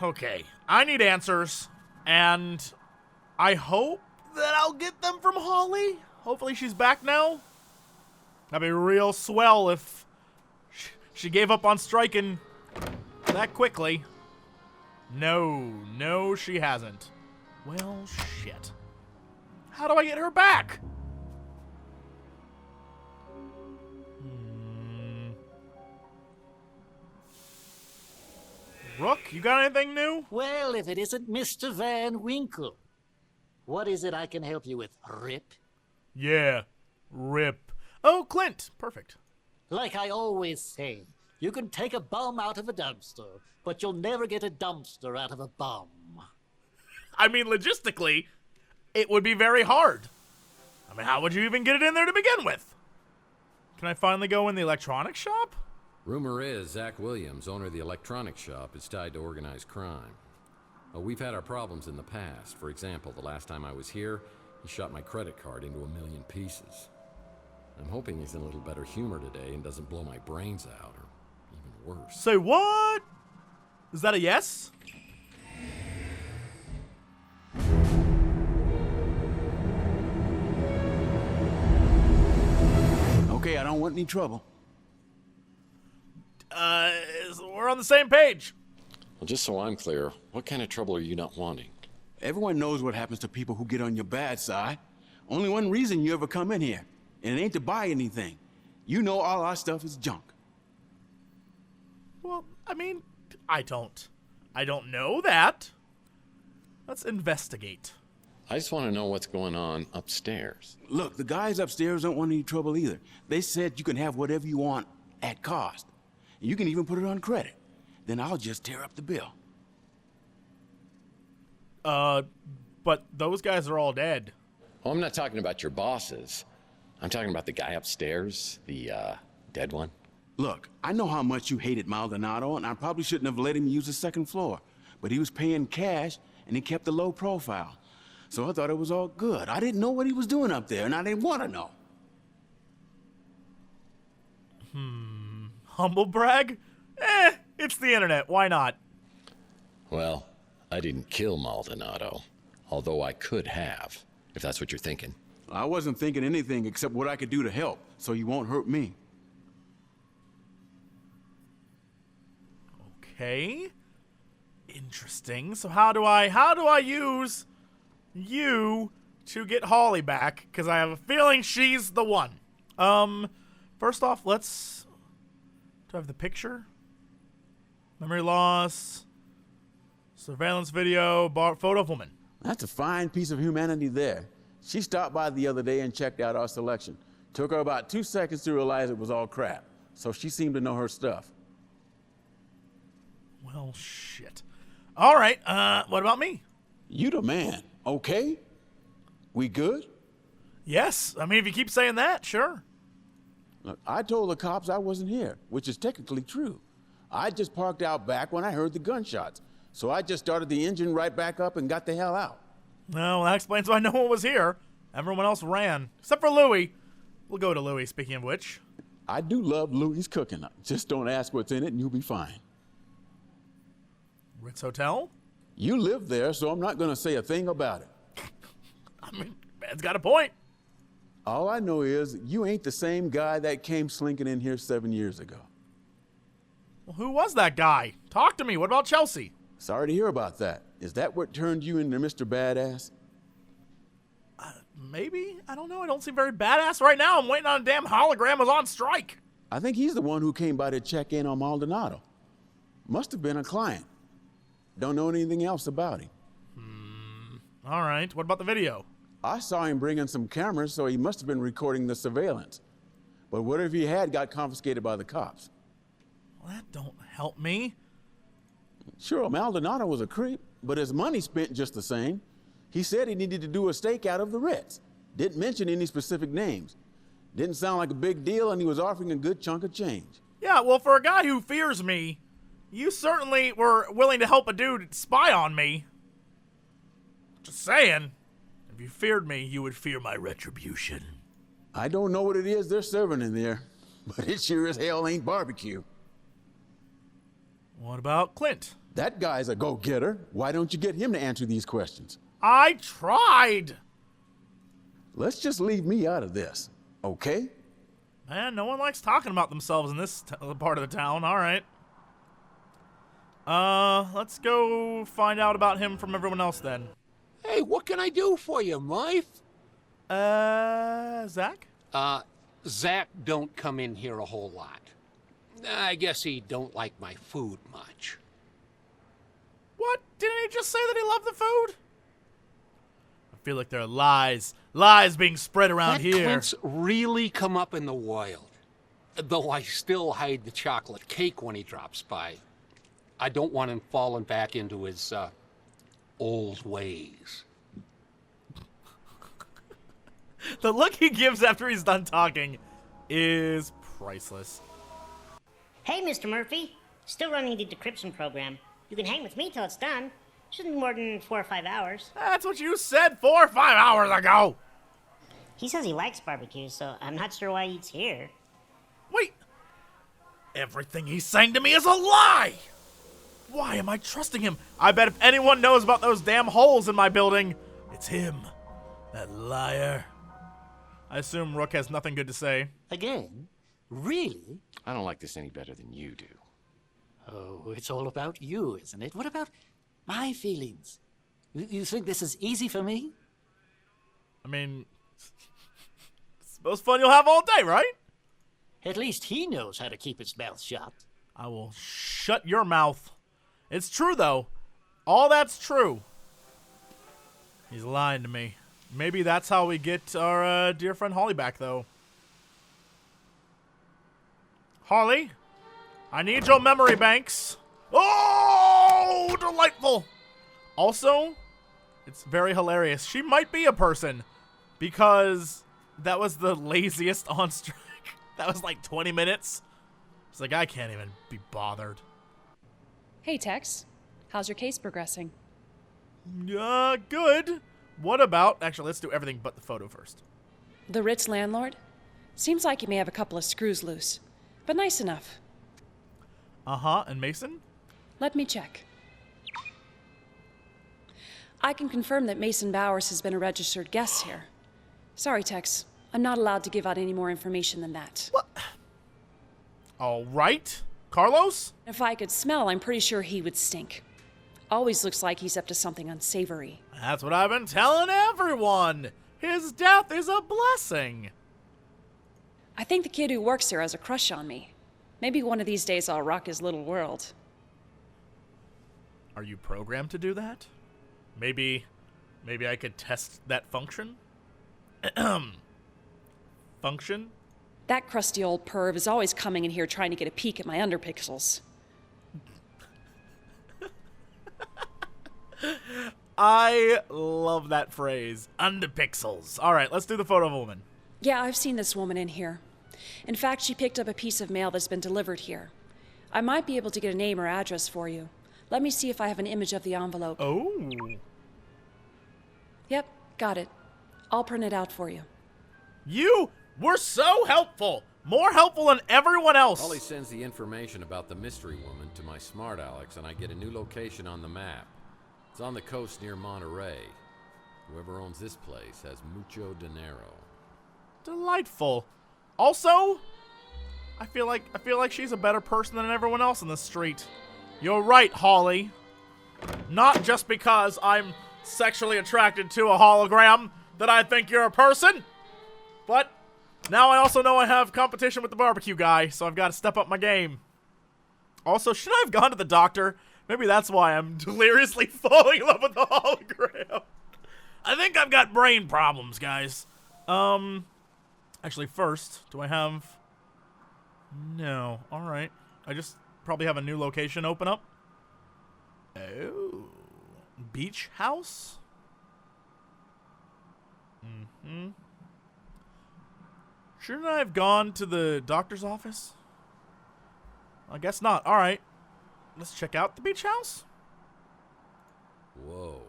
Okay, I need answers, and I hope that I'll get them from Holly. Hopefully she's back now. That'd be real swell if she gave up on striking that quickly. No, she hasn't. Well, shit. How do I get her back? Rook, you got anything new? Well, if it isn't Mr. Van Winkle. What is it I can help you with, Rip? Yeah, Rip. Oh, Clint. Perfect. Like I always say, you can take a bum out of a dumpster, but you'll never get a dumpster out of a bum. I mean, logistically, it would be very hard. I mean, how would you even get it in there to begin with? Can I finally go in the electronics shop? Rumor is Zach Williams, owner of the electronics shop, is tied to organized crime. We've had our problems in the past. For example, the last time I was here, he shot my credit card into 1,000,000 pieces. I'm hoping he's in a little better humor today and doesn't blow my brains out, or even worse. Say what? Is that a yes? Okay, I don't want any trouble. We're on the same page. Well, just so I'm clear, what kind of trouble are you not wanting? Everyone knows what happens to people who get on your bad side. Only one reason you ever come in here, and it ain't to buy anything. You know all our stuff is junk. Well, I mean, I don't know that. Let's investigate. I just want to know what's going on upstairs. Look, the guys upstairs don't want any trouble either. They said you can have whatever you want at cost. You can even put it on credit. Then I'll just tear up the bill. But those guys are all dead. Oh, I'm not talking about your bosses. I'm talking about the guy upstairs, the, dead one. Look, I know how much you hated Maldonado, and I probably shouldn't have let him use the second floor. But he was paying cash, and he kept a low profile. So I thought it was all good. I didn't know what he was doing up there, and I didn't want to know. Humble brag? It's the internet. Why not? Well, I didn't kill Maldonado, although I could have, if that's what you're thinking. I wasn't thinking anything except what I could do to help, so you won't hurt me. Okay. Interesting. So how do I use you to get Holly back? Because I have a feeling she's the one. First off, do I have the picture? Memory loss. Surveillance video. Photo of woman. That's a fine piece of humanity there. She stopped by the other day and checked out our selection. Took her about 2 seconds to realize it was all crap. So she seemed to know her stuff. Well, shit. All right, what about me? You the man, okay? We good? Yes, I mean, if you keep saying that, sure. Look, I told the cops I wasn't here, which is technically true. I just parked out back when I heard the gunshots. So I just started the engine right back up and got the hell out. Well, that explains why no one was here. Everyone else ran, except for Louis. We'll go to Louis, speaking of which. I do love Louis' cooking. Just don't ask what's in it and you'll be fine. Ritz Hotel? You live there, so I'm not going to say a thing about it. I mean, man's got a point. All I know is you ain't the same guy that came slinking in here 7 years ago. Well, who was that guy? Talk to me. What about Chelsea? Sorry to hear about that. Is that what turned you into Mr. Badass? Maybe? I don't know. I don't seem very badass right now. I'm waiting on a damn hologram was on strike. I think he's the one who came by to check in on Maldonado. Must have been a client. Don't know anything else about him. All right. What about the video? I saw him bring in some cameras, so he must have been recording the surveillance. But whatever he had got confiscated by the cops. Well, that don't help me. Sure, Maldonado was a creep, but his money spent just the same. He said he needed to do a stakeout of the Ritz. Didn't mention any specific names. Didn't sound like a big deal, and he was offering a good chunk of change. Yeah, well, for a guy who fears me, you certainly were willing to help a dude spy on me. Just saying. If you feared me, you would fear my retribution. I don't know what it is they're serving in there, but it sure as hell ain't barbecue. What about Clint? That guy's a go-getter. Why don't you get him to answer these questions? I tried. Let's just leave me out of this, okay? Man, no one likes talking about themselves in this part of the town. All right. Let's go find out about him from everyone else then. Hey, what can I do for you, Murph? Zach? Zach don't come in here a whole lot. I guess he don't like my food much. What? Didn't he just say that he loved the food? I feel like there are lies. Lies being spread around here. Clint's really come up in the wild. Though I still hide the chocolate cake when he drops by. I don't want him falling back into his, old ways. The look he gives after he's done talking is priceless. Hey, Mr. Murphy. Still running the decryption program. You can hang with me till it's done. Shouldn't be more than 4 or 5 hours. That's what you said 4 or 5 hours ago. He says he likes barbecue, so I'm not sure why he eats here. Wait. Everything he's saying to me is a lie. Why am I trusting him? I bet if anyone knows about those damn holes in my building, it's him. That liar. I assume Rook has nothing good to say. Again? Really? I don't like this any better than you do. Oh, it's all about you, isn't it? What about my feelings? You think this is easy for me? I mean, it's the most fun you'll have all day, right? At least he knows how to keep his mouth shut. I will shut your mouth. It's true, though. All that's true. He's lying to me. Maybe that's how we get our dear friend Holly back, though. Holly, I need your memory banks. Oh, delightful. Also, it's very hilarious. She might be a person because that was the laziest on strike. That was like 20 minutes. It's like, I can't even be bothered. Hey, Tex. How's your case progressing? Good. What about... Actually, let's do everything but the photo first. The Ritz landlord? Seems like he may have a couple of screws loose, but nice enough. Uh-huh, and Mason? Let me check. I can confirm that Mason Bowers has been a registered guest here. Sorry, Tex. I'm not allowed to give out any more information than that. What? All right. Carlos? If I could smell, I'm pretty sure he would stink. Always looks like he's up to something unsavory. That's what I've been telling everyone. His death is a blessing. I think the kid who works here has a crush on me. Maybe one of these days I'll rock his little world. Are you programmed to do that? Maybe I could test that function? Function? That crusty old perv is always coming in here trying to get a peek at my underpixels. I love that phrase. Underpixels. All right, let's do the photo of a woman. Yeah, I've seen this woman in here. In fact, she picked up a piece of mail that's been delivered here. I might be able to get a name or address for you. Let me see if I have an image of the envelope. Oh. Yep, got it. I'll print it out for you. You were so helpful. More helpful than everyone else. Holly sends the information about the mystery woman to my smart Alex, and I get a new location on the map. It's on the coast near Monterey. Whoever owns this place has mucho dinero. Delightful. Also, I feel like she's a better person than everyone else in the street. You're right, Holly. Not just because I'm sexually attracted to a hologram that I think you're a person, but now I also know I have competition with the barbecue guy, so I've got to step up my game. Also, should I have gone to the doctor? Maybe that's why I'm deliriously falling in love with the hologram. I think I've got brain problems, guys. Actually, first, do I have... No. All right. I just probably have a new location open up. Oh. Beach house? Mm-hmm. Shouldn't I have gone to the doctor's office? I guess not. All right. Let's check out the beach house. Whoa.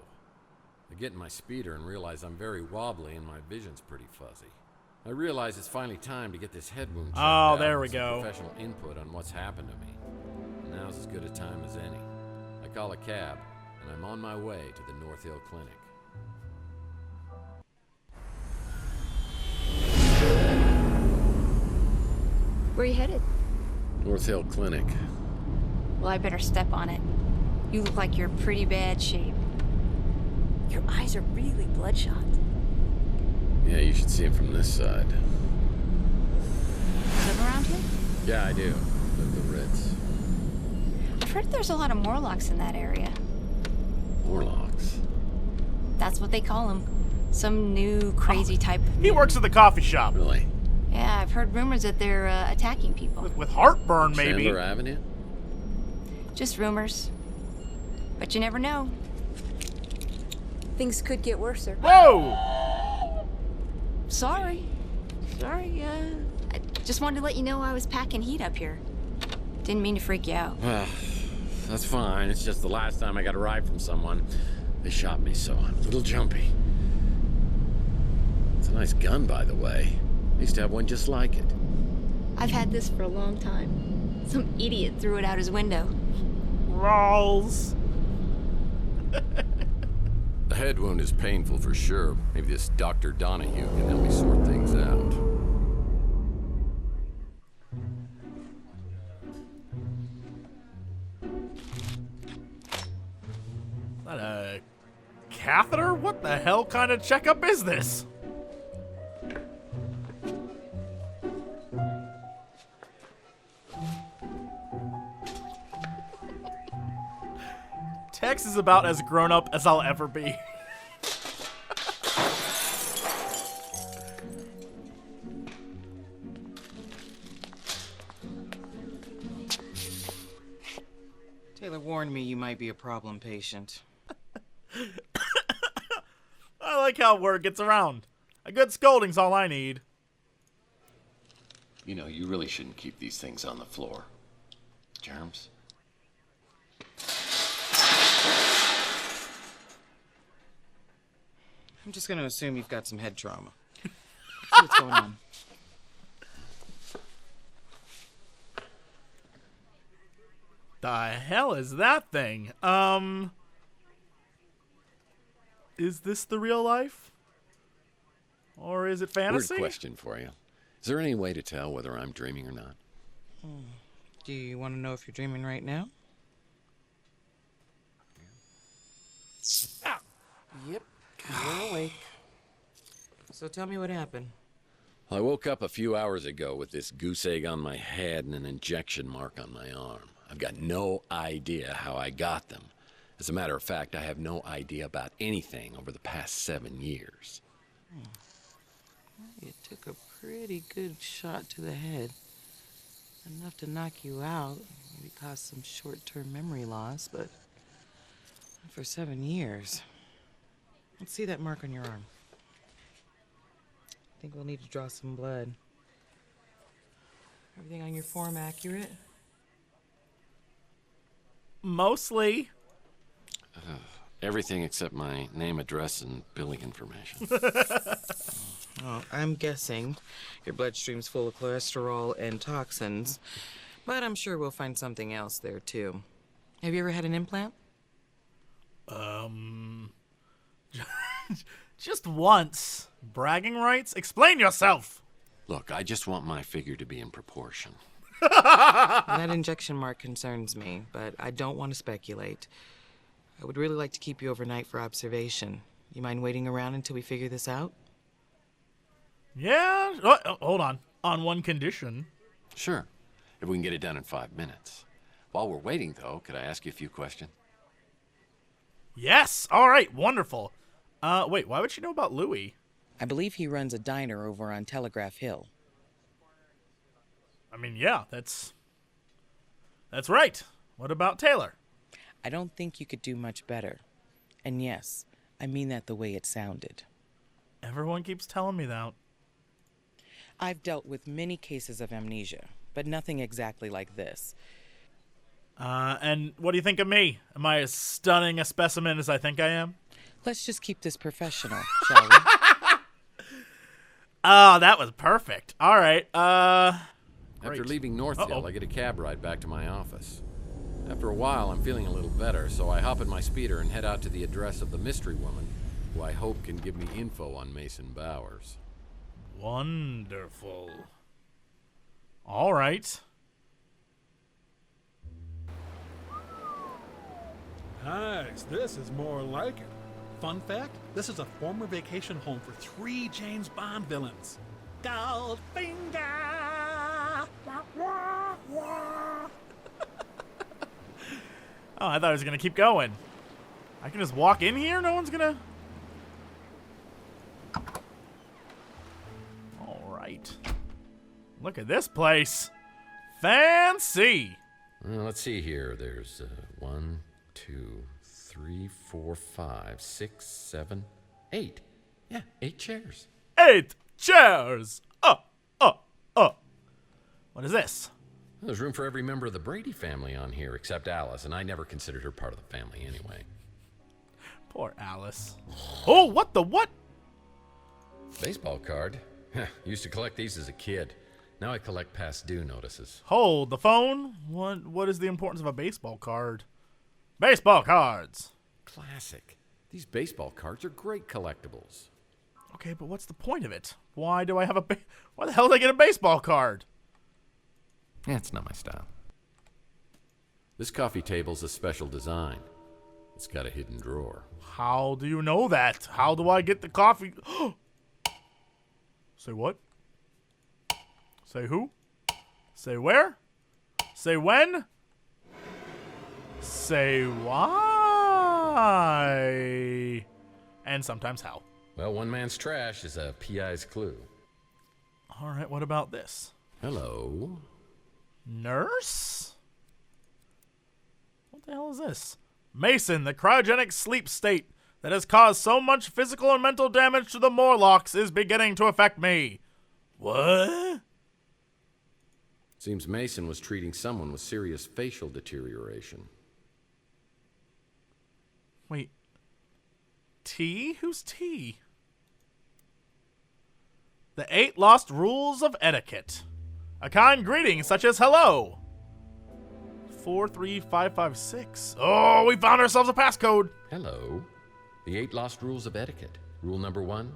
I get in my speeder and realize I'm very wobbly and my vision's pretty fuzzy. I realize it's finally time to get this head wound checked out there we and some go. professional input on what's happened to me. Now's as good a time as any. I call a cab, and I'm on my way to the North Hill Clinic. Where are you headed? North Hill Clinic. Well, I better step on it. You look like you're in pretty bad shape. Your eyes are really bloodshot. Yeah, you should see him from this side. Live around here? Yeah, I do. Live the Ritz. I've heard there's a lot of Morlocks in that area. Morlocks. That's what they call them. Some new crazy type of He mutant. works at the coffee shop. Really? Yeah, I've heard rumors that they're attacking people. With heartburn, maybe. Chandler Avenue? Just rumors. But you never know. Things could get worse, sir. Whoa! Sorry. I just wanted to let you know I was packing heat up here. Didn't mean to freak you out. Well, that's fine. It's just the last time I got a ride from someone, they shot me, so I'm a little jumpy. It's a nice gun, by the way. I used to have one just like it. I've had this for a long time. Some idiot threw it out his window. Rolls. The head wound is painful for sure. Maybe this Dr. Donahue can help me sort things out. Is that a catheter? What the hell kind of checkup is this? Tex is about as grown up as I'll ever be. Taylor warned me you might be a problem patient. I like how word gets around. A good scolding's all I need. You know, you really shouldn't keep these things on the floor. Germs? I'm just gonna assume you've got some head trauma. See what's going on. The hell is that thing? Is this the real life? Or is it fantasy? Weird question for you. Is there any way to tell whether I'm dreaming or not? Do you want to know if you're dreaming right now? Yep, you're awake. So tell me what happened. Well, I woke up a few hours ago with this goose egg on my head and an injection mark on my arm. I've got no idea how I got them. As a matter of fact, I have no idea about anything over the past 7 years. You took a pretty good shot to the head. Enough to knock you out, maybe cause some short-term memory loss, but not for 7 years. Let's see that mark on your arm. I think we'll need to draw some blood. Everything on your form accurate? Mostly. Everything except my name, address, and billing information. Well, I'm guessing your bloodstream's full of cholesterol and toxins, but I'm sure we'll find something else there, too. Have you ever had an implant? Just once. Bragging rights? Explain yourself! Look, I just want my figure to be in proportion. That injection mark concerns me, but I don't want to speculate. I would really like to keep you overnight for observation. You mind waiting around until we figure this out? Yeah? Hold on. On one condition. Sure, if we can get it done in 5 minutes. While we're waiting, though, could I ask you a few questions? Yes! Alright, wonderful. Wait, why would she know about Louis? I believe he runs a diner over on Telegraph Hill. I mean, yeah, that's right. What about Taylor? I don't think you could do much better. And yes, I mean that the way it sounded. Everyone keeps telling me that. I've dealt with many cases of amnesia, but nothing exactly like this. And what do you think of me? Am I as stunning a specimen as I think I am? Let's just keep this professional, shall we? Oh, that was perfect. All right. After leaving North Hill, I get a cab ride back to my office. After a while, I'm feeling a little better, so I hop in my speeder and head out to the address of the mystery woman, who I hope can give me info on Mason Bowers. Wonderful. All right. Nice. This is more like it. Fun fact, this is a former vacation home for 3 James Bond villains. Goldfinger! Oh, I thought I was going to keep going. I can just walk in here? No one's going to... All right. Look at this place. Fancy. Well, let's see here. There's 1, 2, 3, 4, 5, 6, 7, 8. Yeah, 8 chairs. 8 chairs. What is this? There's room for every member of the Brady family on here except Alice, and I never considered her part of the family anyway. Poor Alice. Oh, what the what? Baseball card? Used to collect these as a kid. Now I collect past due notices. Hold the phone. What is the importance of a baseball card? Baseball cards. Classic. These baseball cards are great collectibles. Okay, but what's the point of it? Why do I have why the hell did I get a baseball card? Yeah, it's not my style. This coffee table's a special design. It's got a hidden drawer. How do you know that? How do I get the coffee? Say what? Say who? Say where? Say when? Say why? And sometimes how. Well, one man's trash is a PI's clue. All right, what about this? Hello? Nurse? What the hell is this? Mason, the cryogenic sleep state that has caused so much physical and mental damage to the Morlocks is beginning to affect me. What? Seems Mason was treating someone with serious facial deterioration. Wait. T? Who's T? The 8 lost rules of etiquette. A kind greeting such as hello. 43556. Oh, we found ourselves a passcode. Hello. The 8 lost rules of etiquette. Rule number 1.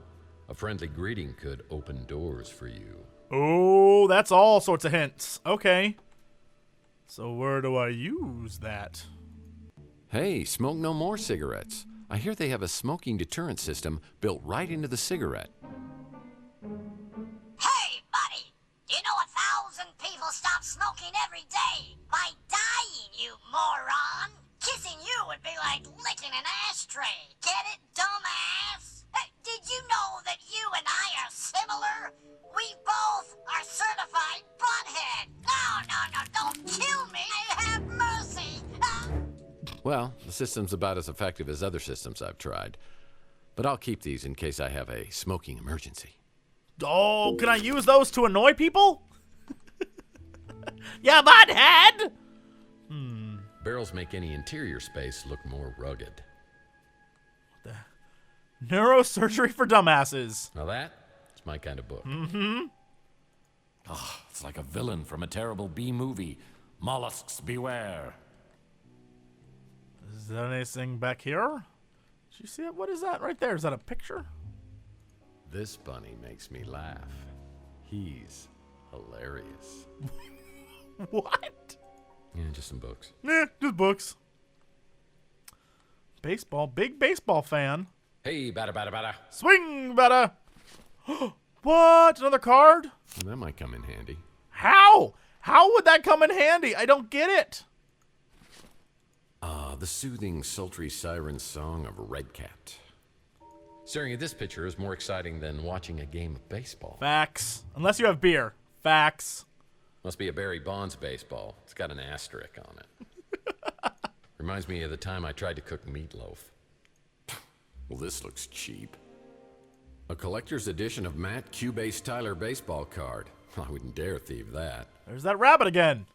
A friendly greeting could open doors for you. Oh, that's all sorts of hints. Okay. So where do I use that? Hey, smoke no more cigarettes. I hear they have a smoking deterrent system built right into the cigarette. Hey, buddy! Do you know 1,000 people stop smoking every day by dying, you moron? Kissing you would be like licking an ashtray. Get it, dumbass? Hey, did you know that you and I are similar? We both are certified butthead. No, don't kill me. Have mercy. Well, the system's about as effective as other systems I've tried. But I'll keep these in case I have a smoking emergency. Oh, can I use those to annoy people? Yeah, butthead! Barrels make any interior space look more rugged. What the? Neurosurgery for dumbasses. Now that's my kind of book. Oh, it's like a villain from a terrible B-movie. Mollusks beware. Is there anything back here? Did you see it? What is that right there? Is that a picture? This bunny makes me laugh. He's hilarious. What? Yeah, just some books. Just books. Baseball. Big baseball fan. Hey, bada. Swing, bada. What? Another card? Well, that might come in handy. How? How would that come in handy? I don't get it. The soothing, sultry siren song of a red cat. Staring at this picture is more exciting than watching a game of baseball. Facts. Unless you have beer. Facts. Must be a Barry Bonds baseball. It's got an asterisk on it. Reminds me of the time I tried to cook meatloaf. Well, this looks cheap. A collector's edition of Matt Cubase Tyler baseball card. I wouldn't dare thieve that. There's that rabbit again.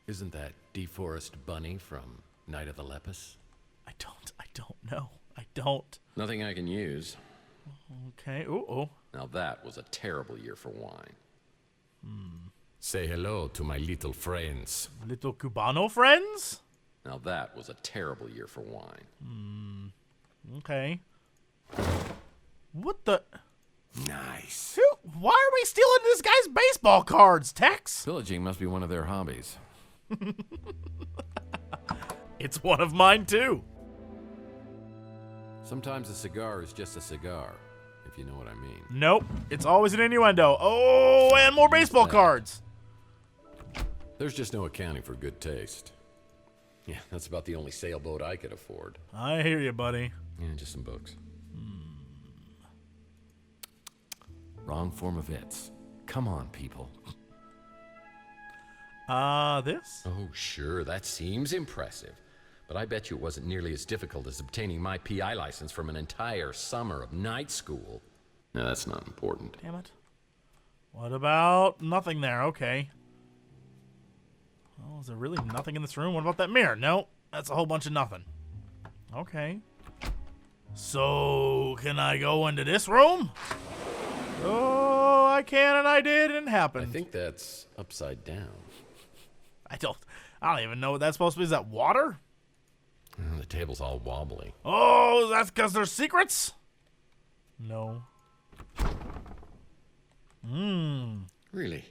Isn't that DeForest Bunny from Night of the Lepus? I don't know. I don't. Nothing I can use. Okay. Ooh. Now that was a terrible year for wine. Say hello to my little friends. Little Cubano friends? Now that was a terrible year for wine. Okay. What the? Nice. Why are we stealing this guy's baseball cards, Tex? Pillaging must be one of their hobbies. It's one of mine, too. Sometimes a cigar is just a cigar, if you know what I mean. Nope. It's always an innuendo. Oh, and more baseball cards. There's just no accounting for good taste. Yeah, that's about the only sailboat I could afford. I hear you, buddy. Yeah, just some books. Wrong form of its. Come on, people. This? Oh, sure, that seems impressive. But I bet you it wasn't nearly as difficult as obtaining my PI license from an entire summer of night school. No, that's not important. Damn it. What about nothing there? Okay. Oh, is there really nothing in this room? What about that mirror? No, that's a whole bunch of nothing. Okay. So, can I go into this room? Oh, I can and I did and it happened. I think that's upside down. I don't even know what that's supposed to be. Is that water? The table's all wobbly. Oh, that's because there's secrets? No. Really?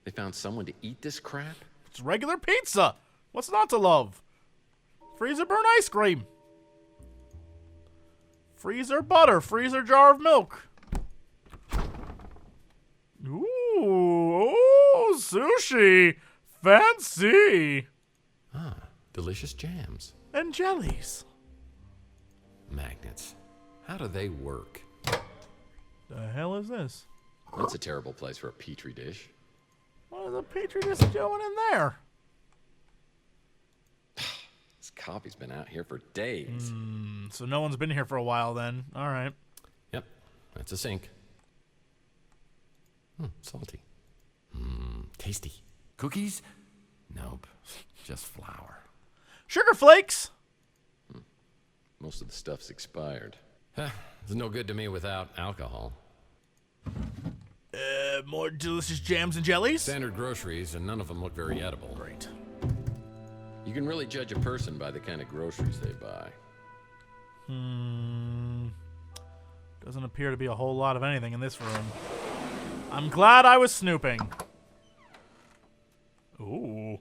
They found someone to eat this crap? It's regular pizza. What's not to love? Freezer burn ice cream. Freezer butter. Freezer jar of milk. Ooh, sushi. Fancy. Ah, delicious jams. And jellies. Magnets. How do they work? The hell is this? That's a terrible place for a petri dish. What is a petri dish doing in there? This coffee's been out here for days. So no one's been here for a while then. All right. Yep, that's a sink. Salty. Tasty. Cookies? Nope, just flour. Sugar flakes. Most of the stuff's expired. It's no good to me without alcohol. More delicious jams and jellies. Standard groceries, and none of them look very edible. Great. You can really judge a person by the kind of groceries they buy. Doesn't appear to be a whole lot of anything in this room. I'm glad I was snooping. Ooh,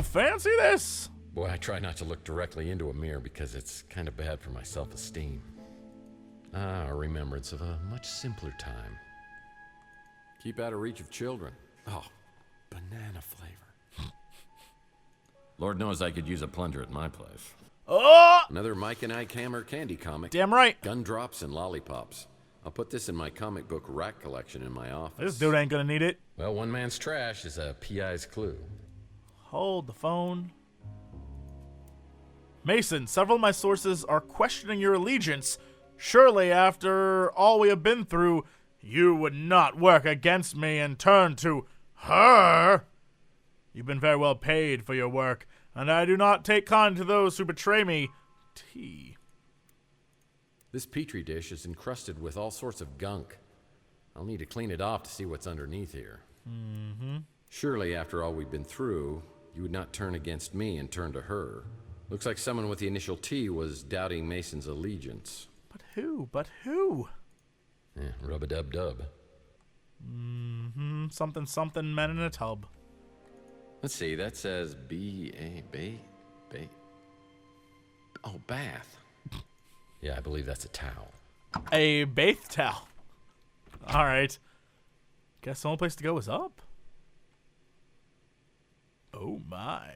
fancy this. Boy, I try not to look directly into a mirror because it's kind of bad for my self-esteem. A remembrance of a much simpler time. Keep out of reach of children. Oh, banana flavor. Lord knows I could use a plunger at my place. Oh! Another Mike and Ike Hammer candy comic. Damn right. Gumdrops and lollipops. I'll put this in my comic book rack collection in my office. This dude ain't gonna need it. Well, one man's trash is a PI's clue. Hold the phone. Mason, several of my sources are questioning your allegiance. Surely, after all we have been through, you would not work against me and turn to her. You've been very well paid for your work, and I do not take kindly to those who betray me. T. This petri dish is encrusted with all sorts of gunk. I'll need to clean it off to see what's underneath here. Surely, after all we've been through, you would not turn against me and turn to her. Looks like someone with the initial T was doubting Mason's allegiance. But who? But who? Rub-a-dub-dub. Something, something, men in a tub. Let's see, that says Oh, bath. Yeah, I believe that's a towel. A bath towel. All right. Guess the only place to go is up. Oh my.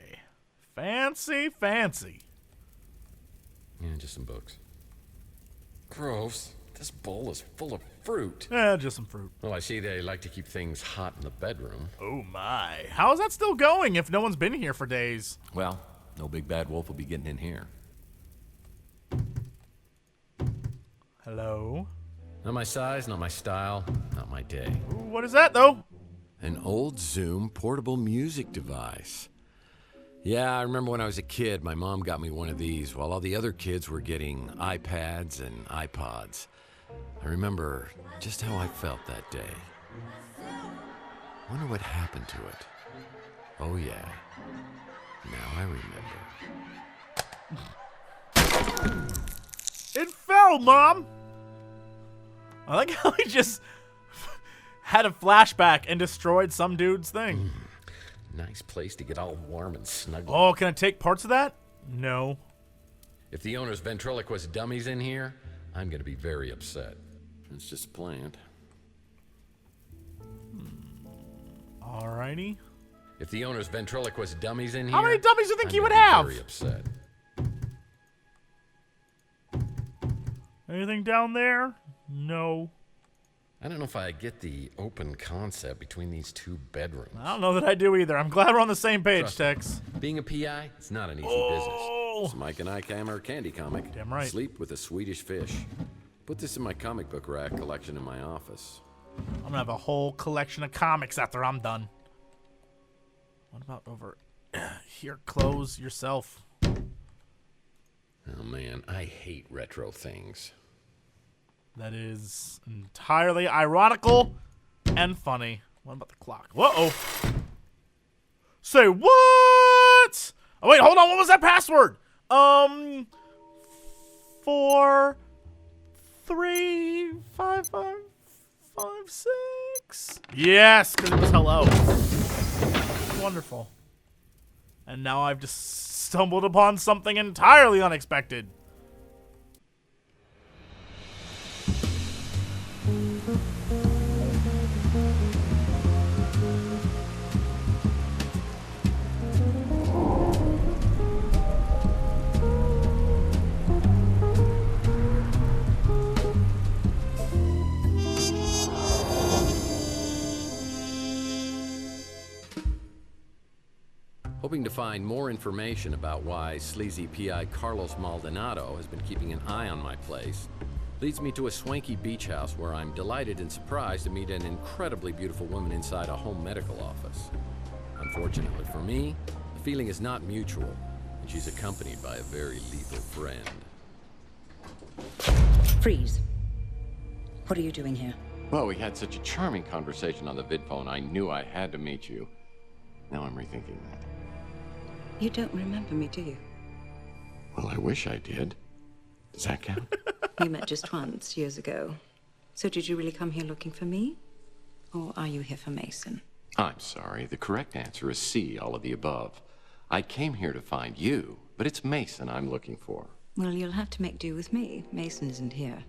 Fancy, fancy. Yeah, just some books. Gross. This bowl is full of fruit. Just some fruit. Well, I see they like to keep things hot in the bedroom. Oh my. How is that still going if no one's been here for days? Well, no big bad wolf will be getting in here. Hello? Not my size, not my style, not my day. Ooh, what is that, though? An old Zoom portable music device. Yeah, I remember when I was a kid, my mom got me one of these while all the other kids were getting iPads and iPods. I remember just how I felt that day. Wonder what happened to it. Oh yeah, Now I remember. It fell, Mom! I like how he just had a flashback and destroyed some dude's thing. Nice place to get all warm and snuggled. Oh, can I take parts of that? No. If the owner's ventriloquist dummy's in here, I'm gonna be very upset. It's just a plant. Alrighty. If the owner's ventriloquist dummy's in here, How many dummies do you think I'm he would gonna be have? Very upset. Anything down there? No. I don't know if I get the open concept between these two bedrooms. I don't know that I do either. I'm glad we're on the same page, Trust Tex. me, being a PI, it's not an easy business. It's Mike and I camera candy comic. Damn right. Sleep with a Swedish fish. Put this in my comic book rack collection in my office. I'm gonna have a whole collection of comics after I'm done. What about over here? Close yourself. Oh man, I hate retro things. That is entirely ironical and funny. What about the clock? Whoa! Say what? Oh wait, hold on. What was that password? 4 3 5 5 5 6. Yes, because it was hello. Wonderful. And now I've just stumbled upon something entirely unexpected. Hoping to find more information about why sleazy PI Carlos Maldonado has been keeping an eye on my place leads me to a swanky beach house where I'm delighted and surprised to meet an incredibly beautiful woman inside a home medical office. Unfortunately for me, the feeling is not mutual, and she's accompanied by a very lethal friend. Freeze. What are you doing here? Well, we had such a charming conversation on the vidphone, I knew I had to meet you. Now I'm rethinking that. You don't remember me, do you? Well, I wish I did. Does that count? We met just once, years ago. So did you really come here looking for me? Or are you here for Mason? I'm sorry. The correct answer is C, all of the above. I came here to find you, but it's Mason I'm looking for. Well, you'll have to make do with me. Mason isn't here.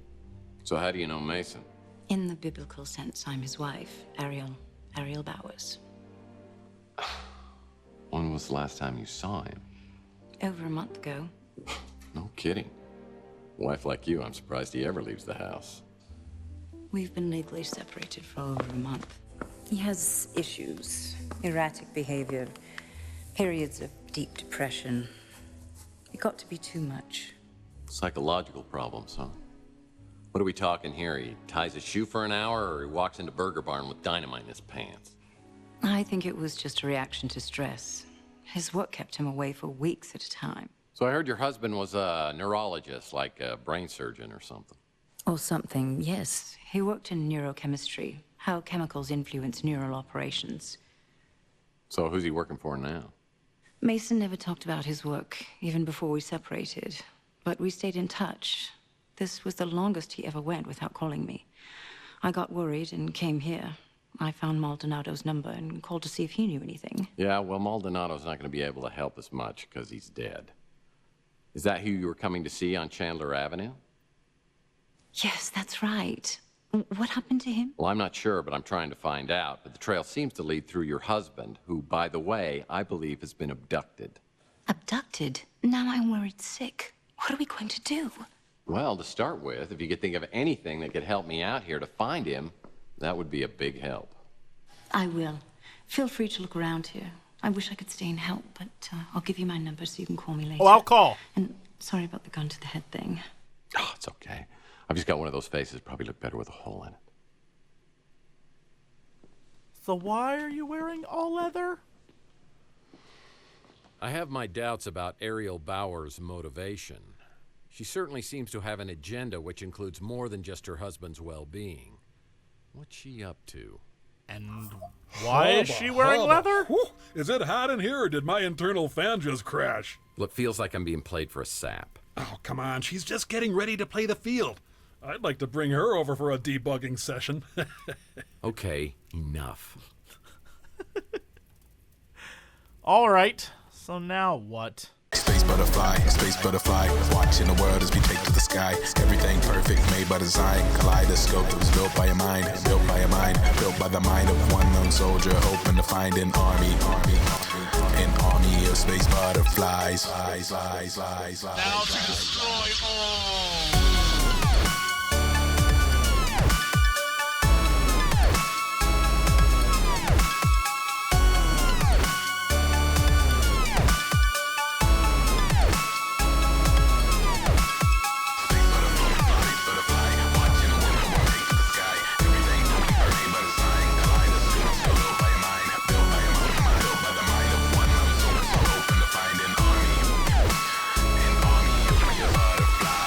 So how do you know Mason? In the biblical sense, I'm his wife, Ariel Bowers. When was the last time you saw him? Over a month ago. No kidding. A wife like you, I'm surprised he ever leaves the house. We've been legally separated for over a month. He has issues, erratic behavior, periods of deep depression. It got to be too much. Psychological problems, huh? What are we talking here? He ties his shoe for an hour, or he walks into Burger Barn with dynamite in his pants? I think it was just a reaction to stress. His work kept him away for weeks at a time. So I heard your husband was a neurologist, like a brain surgeon or something. Or something, yes. He worked in neurochemistry, how chemicals influence neural operations. So who's he working for now? Mason never talked about his work, even before we separated. But we stayed in touch. This was the longest he ever went without calling me. I got worried and came here. I found Maldonado's number and called to see if he knew anything. Yeah, well, Maldonado's not going to be able to help us much because he's dead. Is that who you were coming to see on Chandler Avenue? Yes, that's right. What happened to him? Well, I'm not sure, but I'm trying to find out. But the trail seems to lead through your husband, who, by the way, I believe has been abducted. Abducted? Now I'm worried sick. What are we going to do? Well, to start with, if you could think of anything that could help me out here to find him, that would be a big help. I will. Feel free to look around here. I wish I could stay and help, but I'll give you my number so you can call me later. Oh, I'll call. And sorry about the gun to the head thing. Oh, it's okay. I've just got one of those faces. Probably look better with a hole in it. So why are you wearing all leather? I have my doubts about Ariel Bauer's motivation. She certainly seems to have an agenda which includes more than just her husband's well-being. What's she up to? And why is she wearing leather? Whew. Is it hot in here, or did my internal fan just crash? Well, it feels like I'm being played for a sap. Oh, come on. She's just getting ready to play the field. I'd like to bring her over for a debugging session. Okay, enough. All right. So now what? Space butterfly, watching the world as we take to the sky. Everything perfect, made by design. Kaleidoscope that was built by a mind, built by the mind of one lone soldier, hoping to find an army of space butterflies. Now to destroy